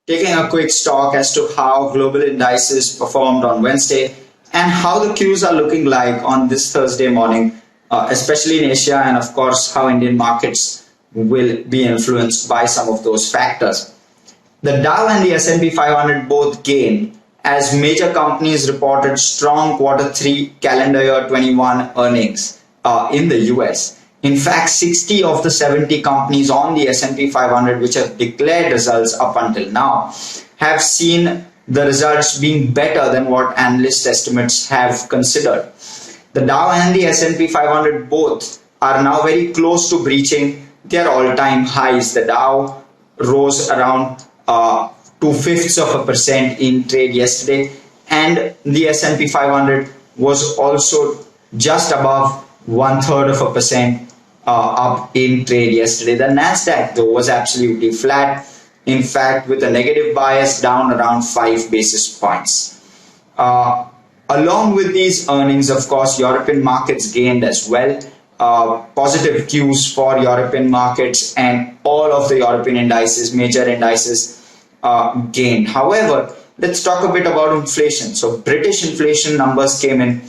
taking a quick stock as to how global indices performed on Wednesday and how the cues are looking like on this Thursday morning, especially in Asia, and of course how Indian markets will be influenced by some of those factors. The Dow and the S&P 500 both gained as major companies reported strong Q3 calendar year 21 earnings in the US. In fact, 60 of the 70 companies on the S&P 500 which have declared results up until now have seen the results being better than what analyst estimates have considered. The Dow and the S&P 500 both are now very close to breaching their all-time highs. The Dow rose around 0.2% in trade yesterday, and the S&P 500 was also just above 0.33% up in trade yesterday. The Nasdaq though was absolutely flat, in fact with a negative bias down around 5 basis points. Along with these earnings, of course, European markets gained as well. Positive cues for European markets, and all of the European indices, major indices, gained. However, let's talk a bit about inflation. So British inflation numbers came in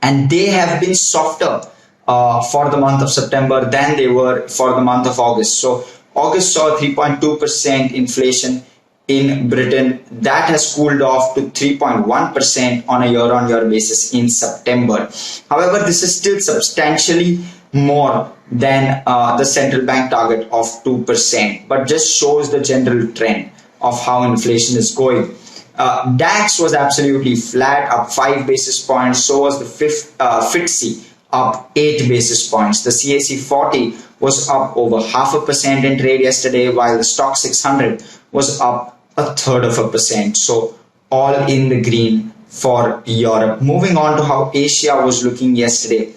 and they have been softer for the month of September than they were for the month of August. So August saw 3.2% inflation in Britain. That has cooled off to 3.1% on a year-on-year basis in September. However, this is still substantially more than the central bank target of 2%, but just shows the general trend of how inflation is going. DAX was absolutely flat, up 5 basis points. So was the FTSE, up 8 basis points. The CAC 40 was up over 0.5% in trade yesterday, while the Stock 600 was up 0.33%. So all in the green for Europe. Moving on to how Asia was looking yesterday.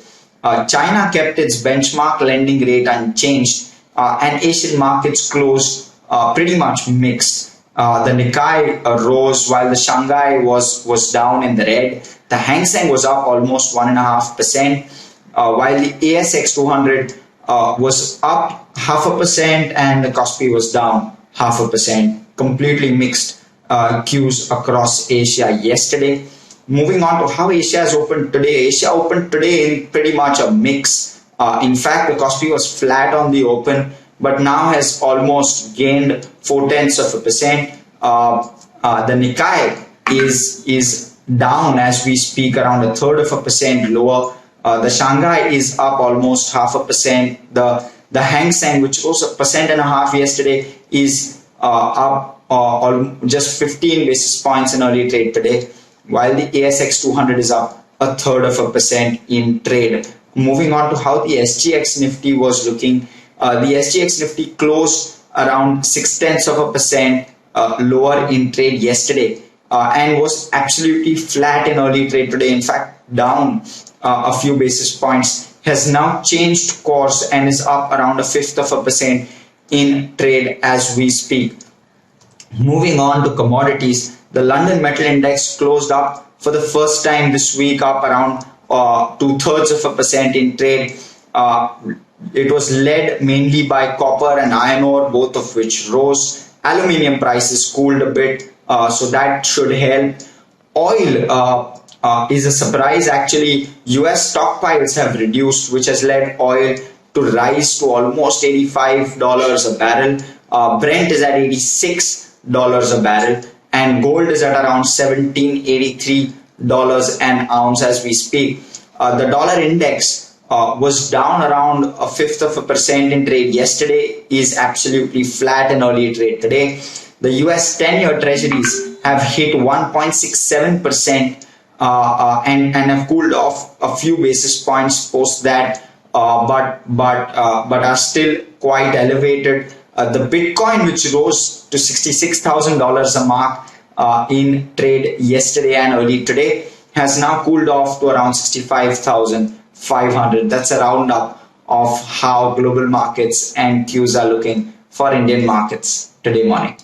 China kept its benchmark lending rate unchanged, and Asian markets closed pretty much mixed. The Nikkei rose while the Shanghai was down in the red. The Hang Seng was up almost 1.5%, while the ASX 200 was up 0.5% and the Kospi was down 0.5%. Completely mixed cues across Asia yesterday. Moving on to how Asia has opened today. Asia opened today in pretty much a mix. In fact, the Kospi was flat on the open, but now has almost gained 0.4%. The Nikkei is down as we speak, around 1/3% lower. The Shanghai is up almost 0.5%. The Hang Seng, which was 1.5% yesterday, is up just 15 basis points in early trade today, while the ASX 200 is up 1/3% in trade. Moving on to how the SGX Nifty was looking. The SGX Nifty closed around 0.6% lower in trade yesterday, and was absolutely flat in early trade today. In fact, down a few basis points. Has now changed course and is up around 0.1/5% in trade as we speak. Moving on to commodities, the London Metal Index closed up for the first time this week, up around 0.2% in trade. It was led mainly by copper and iron ore, both of which rose. Aluminium prices cooled a bit, so that should help. Oil is a surprise actually. US stockpiles have reduced, which has led oil to rise to almost $85 a barrel. Brent is at $86 a barrel, and gold is at around $1783 an ounce as we speak. The dollar index was down around 0.1/5% in trade yesterday, is absolutely flat in early trade today. The US 10-year treasuries have hit 1.67% and have cooled off a few basis points post that, but are still quite elevated. The Bitcoin, which rose to $66,000 a mark in trade yesterday and early today, has now cooled off to around 65,500. That's a roundup of how global markets and cues are looking for Indian markets today morning.